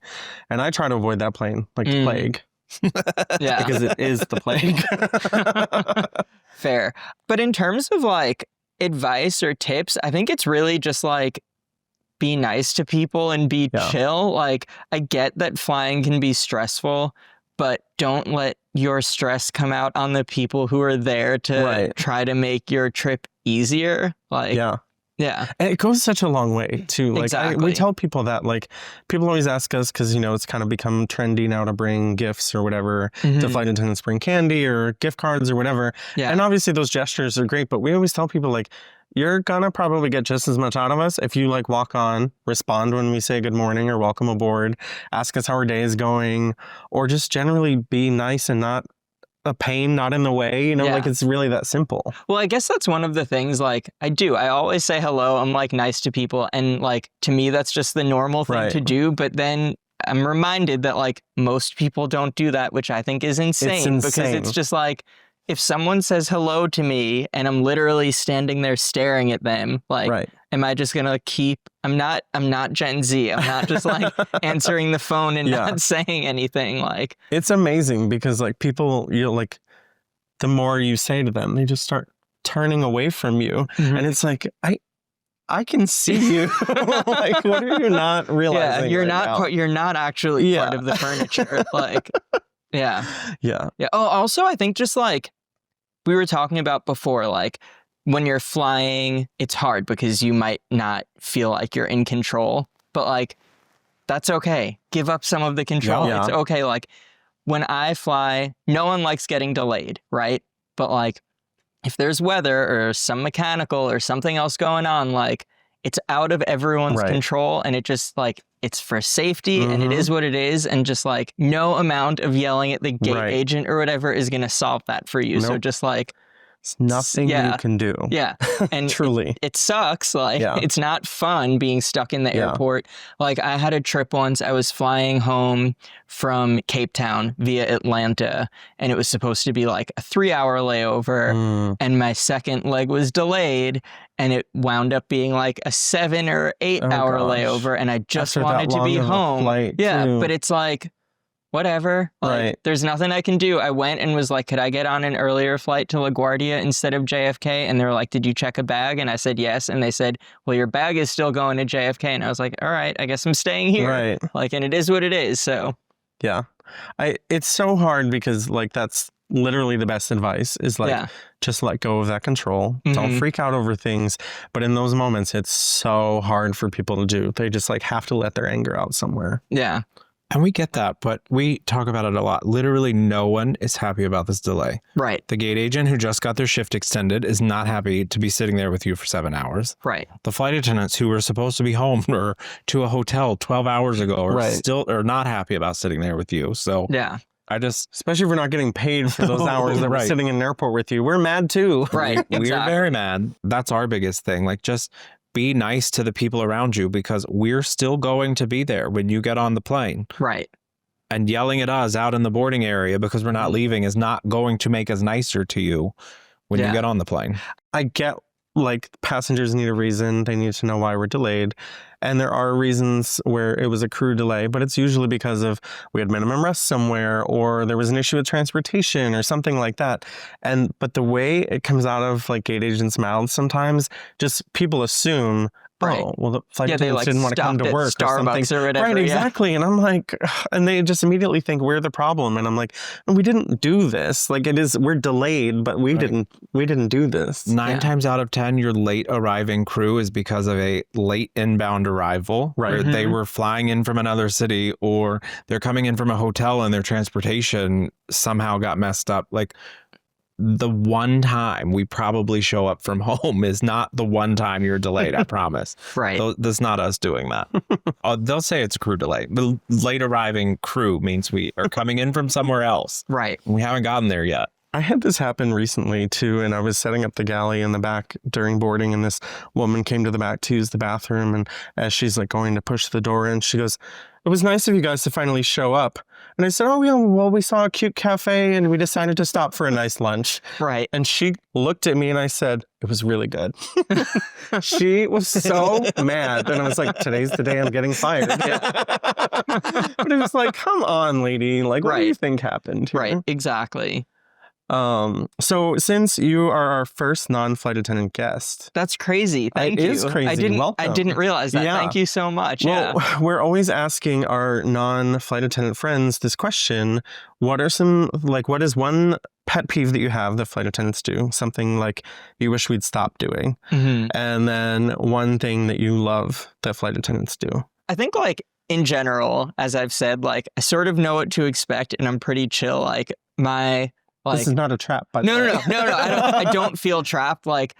And I try to avoid that plane like the plague. Yeah. Because it is the plague. Fair. But in terms of like advice or tips, I think it's really just like, be nice to people and be chill. Like, I get that flying can be stressful, but don't let your stress come out on the people who are there to try to make your trip easier. Like, yeah. And it goes such a long way too. Like Exactly. we tell people that, like, people always ask us, because, you know, it's kind of become trendy now to bring gifts or whatever, to flight attendants bring candy or gift cards or whatever. Yeah. And obviously those gestures are great, but we always tell people, like, you're gonna probably get just as much out of us if you like walk on, respond when we say good morning or welcome aboard, ask us how our day is going, or just generally be nice and not a pain, not in the way, you know, like, it's really that simple. Well, I guess that's one of the things, like, I always say hello. I'm like nice to people. And like, to me, that's just the normal thing to do. But then I'm reminded that like most people don't do that, which I think is insane. Because it's just like, if someone says hello to me and I'm literally standing there staring at them, like, am I just gonna keep? I'm not Gen Z. I'm not just like answering the phone and not saying anything. Like, it's amazing because like people, you know, like, the more you say to them, they just start turning away from you, and it's like, I can see you. Like, what are you not realizing? You're right now? you're not actually part of the furniture. Like. Yeah. Oh, also, I think just like we were talking about before, like when you're flying, it's hard because you might not feel like you're in control, but like, that's okay. Give up some of the control. It's okay. Like when I fly, no one likes getting delayed, right? But like, if there's weather or some mechanical or something else going on, like, it's out of everyone's control, and it just like, it's for safety and it is what it is. And just like, no amount of yelling at the gate agent or whatever is going to solve that for you. So just like, it's nothing you can do. Yeah. And truly, it sucks. Like, it's not fun being stuck in the airport. Like, I had a trip once. I was flying home from Cape Town via Atlanta, and it was supposed to be like a 3-hour layover. And my second leg was delayed, and it wound up being like a 7 or 8 hour layover. And I just wanted to be home. But it's like, whatever. Like, there's nothing I can do. I went and was like, could I get on an earlier flight to LaGuardia instead of JFK? And they were like, did you check a bag? And I said, yes. And they said, well, your bag is still going to JFK. And I was like, all right, I guess I'm staying here. Right. Like, and it is what it is. So yeah, it's so hard because like that's literally the best advice is like just let go of that control. Don't freak out over things. But in those moments, it's so hard for people to do. They just like have to let their anger out somewhere. Yeah. And we get that, but we talk about it a lot. Literally no one is happy about this delay. Right. The gate agent who just got their shift extended is not happy to be sitting there with you for 7 hours. Right. The flight attendants who were supposed to be home or to a hotel 12 hours ago are not happy about sitting there with you. So yeah. Especially if we're not getting paid for those hours that we're sitting in an airport with you. We're mad too. Right. Exactly. We're very mad. That's our biggest thing. Like, just be nice to the people around you because we're still going to be there when you get on the plane. Right. And yelling at us out in the boarding area because we're not leaving is not going to make us nicer to you when you get on the plane. I get like passengers need a reason. They need to know why we're delayed. And there are reasons where it was a crew delay, but it's usually because of we had minimum rest somewhere or there was an issue with transportation or something like that. But the way it comes out of like gate agents' mouths sometimes, just people assume, oh, well, the flight attendants didn't want to come to work Starbucks or whatever. Right, exactly. And I'm like, and they just immediately think we're the problem. And I'm like, we didn't do this. Like we're delayed, but we didn't do this. 9 times out of 10, your late arriving crew is because of a late inbound arrival. Right. Where they were flying in from another city or they're coming in from a hotel and their transportation somehow got messed up. Like, the one time we probably show up from home is not the one time you're delayed, I promise. Right. That's not us doing that. They'll say it's a crew delay. The late arriving crew means we are coming in from somewhere else. Right. We haven't gotten there yet. I had this happen recently too, and I was setting up the galley in the back during boarding, and this woman came to the back to use the bathroom, and as she's like going to push the door in, she goes, "It was nice of you guys to finally show up." And I said, "Oh yeah, well, we saw a cute cafe and we decided to stop for a nice lunch." Right. And she looked at me and I said, "It was really good." She was so mad. And I was like, "Today's the day I'm getting fired." But it was like, come on, lady. Like, what do you think happened here? Right. Exactly. So since you are our first non-flight attendant guest. That's crazy. Thank you. It is crazy. I didn't realize that. Yeah. Thank you so much. Well, we're always asking our non-flight attendant friends this question. What is one pet peeve that you have that flight attendants do? Something like you wish we'd stop doing. And then one thing that you love that flight attendants do. I think like in general, as I've said, like I sort of know what to expect and I'm pretty chill. Like this is not a trap, but no. I don't feel trapped. Like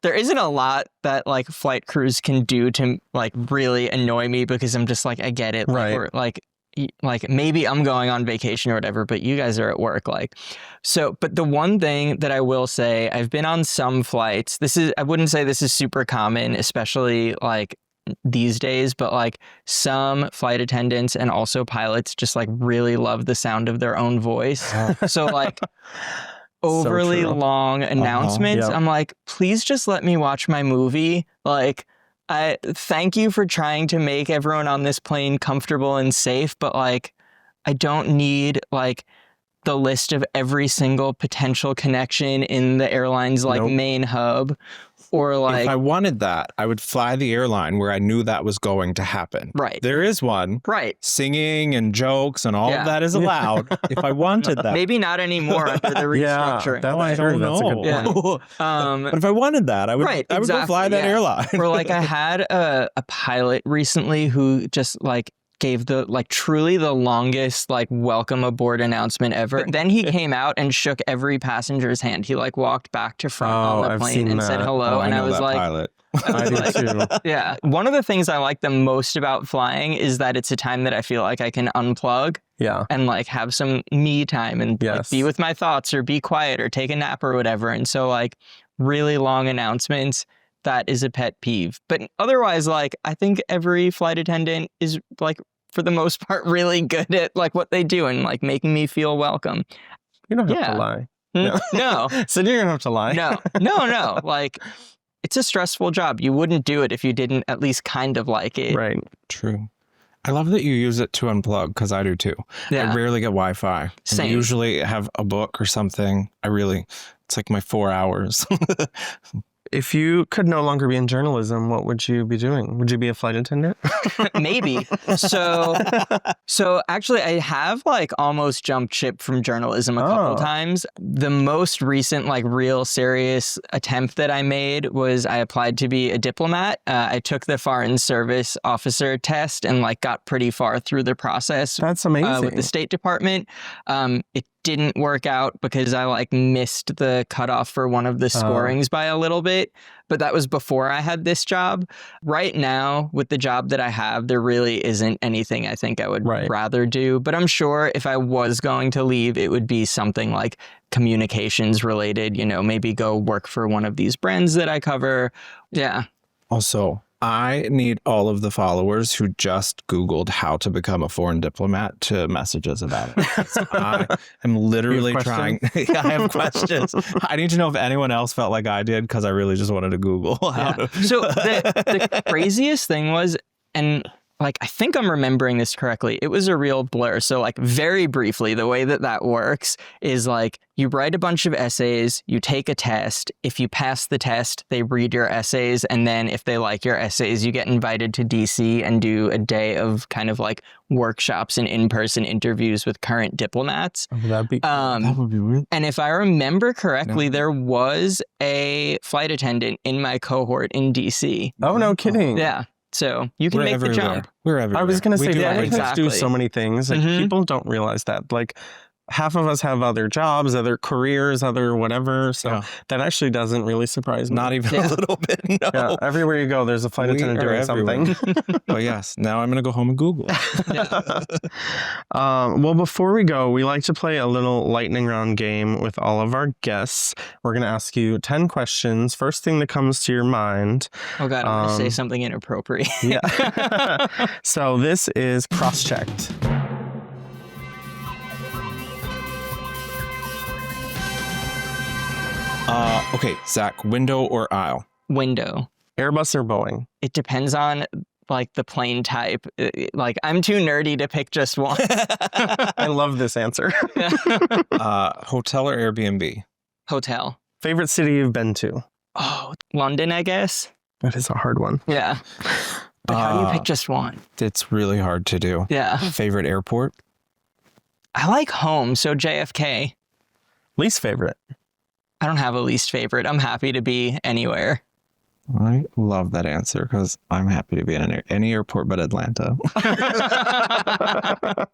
there isn't a lot that like flight crews can do to like really annoy me because I'm just like, I get it. Right. Or, like maybe I'm going on vacation or whatever, but you guys are at work. Like, so, but the one thing that I will say, I've been on some flights. I wouldn't say this is super common, especially like these days, but like some flight attendants and also pilots just like really love the sound of their own voice. So like overly long announcements. I'm like, please just let me watch my movie. Like, I thank you for trying to make everyone on this plane comfortable and safe, but like I don't need like the list of every single potential connection in the airline's like main hub. Or like, if I wanted that, I would fly the airline where I knew that was going to happen. Right. There is one. Right. Singing and jokes and all of that is allowed. If I wanted that. Maybe not anymore under the restructuring. I don't know. That's a good point. But if I wanted that, I would go fly that airline. Or like I had a pilot recently who just like gave the like truly the longest like welcome aboard announcement ever. Then he came out and shook every passenger's hand. He like walked back to front on the plane and said hello. And I was like, pilot. I do too. Yeah. One of the things I like the most about flying is that it's a time that I feel like I can unplug. Yeah. And like have some me time and like, be with my thoughts or be quiet or take a nap or whatever. And so like really long announcements, that is a pet peeve. But otherwise, like, I think every flight attendant is like, for the most part, really good at like what they do and like making me feel welcome. You don't have to lie. No. So you don't have to lie. No. Like, it's a stressful job. You wouldn't do it if you didn't at least kind of like it. Right. True. I love that you use it to unplug because I do too. Yeah. I rarely get Wi-Fi. Same. I usually have a book or something. It's like my 4 hours. If you could no longer be in journalism, what would you be doing? Would you be a flight attendant? Maybe. So actually, I have like almost jumped ship from journalism a couple times. The most recent like real serious attempt that I made was I applied to be a diplomat. I took the Foreign Service Officer test and like got pretty far through the process. That's amazing. With the State Department. It didn't work out because I like missed the cutoff for one of the scorings by a little bit, but that was before I had this job. Right now, with the job that I have, there really isn't anything I think I would rather do, but I'm sure if I was going to leave, it would be something like communications related, maybe go work for one of these brands that I cover. Yeah. Also, I need all of the followers who just Googled how to become a foreign diplomat to message us about it. So I am literally trying. I have questions. I need to know if anyone else felt like I did because I really just wanted to Google how to. So the craziest thing was, and like, I think I'm remembering this correctly. It was a real blur. So like very briefly, the way that works is like you write a bunch of essays, you take a test. If you pass the test, they read your essays. And then if they like your essays, you get invited to DC and do a day of kind of like workshops and in-person interviews with current diplomats. Oh, that would be weird. And if I remember correctly, there was a flight attendant in my cohort in DC. Oh, no kidding. Yeah. So you can make the jump. We're everywhere. I was going to say, exactly. do so many things. Like, people don't realize that. Like, half of us have other jobs, other careers, other whatever. So that actually doesn't really surprise me. Not even a little bit. No. Yeah, everywhere you go, there's a flight attendant doing something. But yes, now I'm going to go home and Google. Well, before we go, we like to play a little lightning round game with all of our guests. We're going to ask you 10 questions. First thing that comes to your mind. Oh, God, I'm going to say something inappropriate. Yeah. So this is cross-checked. Okay, Zach, window or aisle? Window. Airbus or Boeing? It depends on like the plane type. Like I'm too nerdy to pick just one. I love this answer. Hotel or Airbnb? Hotel. Favorite city you've been to? Oh, London, I guess. That is a hard one. Yeah. But how do you pick just one? It's really hard to do. Yeah. Favorite airport? I like home, so JFK. Least favorite? I don't have a least favorite. I'm happy to be anywhere. I love that answer because I'm happy to be in any airport but Atlanta.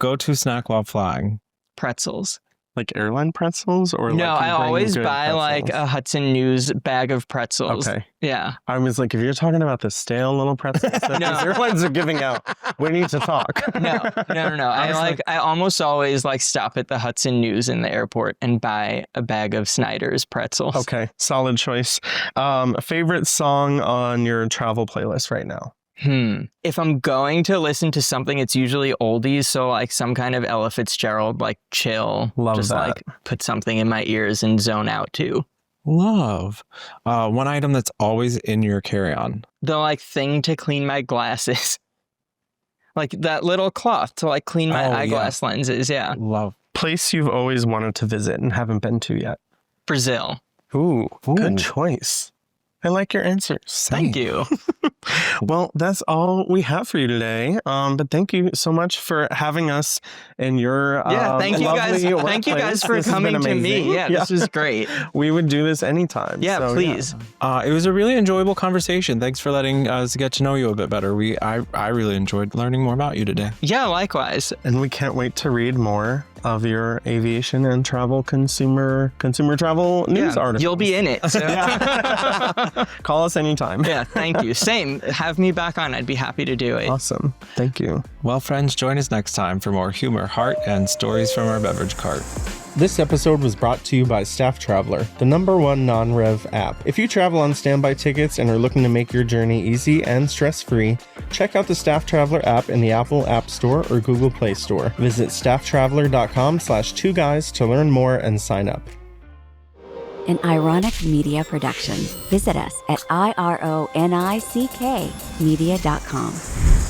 Go-to snack while flying? Pretzels. Like airline pretzels? Or no, like I always buy pretzels? like a Hudson News bag of pretzels. Okay. Yeah. I was like, if you're talking about the stale little pretzels that these airlines are giving out, we need to talk. No. I almost always like stop at the Hudson News in the airport and buy a bag of Snyder's pretzels. Okay. Solid choice. Favorite song on your travel playlist right now? If I'm going to listen to something, it's usually oldies. So like some kind of Ella Fitzgerald, like chill. Love just that. Like put something in my ears and zone out too. Love. One item that's always in your carry-on? The like thing to clean my glasses. Like that little cloth to like clean my eyeglass lenses. Yeah. Love. Place you've always wanted to visit and haven't been to yet? Brazil. Ooh. Good choice. I like your answers. Thank you. Well, that's all we have for you today. But thank you so much for having us in your thank you guys. workplace. Thank you guys for coming to me. Yeah, this was great. We would do this anytime. Yeah, so, please. Yeah. It was a really enjoyable conversation. Thanks for letting us get to know you a bit better. I really enjoyed learning more about you today. Yeah, likewise. And we can't wait to read more of your aviation and travel consumer travel news articles. You'll be in it. So. Call us anytime. Yeah, thank you. Same. Have me back on. I'd be happy to do it. Awesome. Thank you. Well, friends, join us next time for more humor, heart, and stories from our beverage cart. This episode was brought to you by Staff Traveler, the #1 non-rev app. If you travel on standby tickets and are looking to make your journey easy and stress-free, check out the Staff Traveler app in the Apple App Store or Google Play Store. Visit stafftraveler.com/2guys to learn more and sign up. An Ironic Media production. Visit us at ironickmedia.com.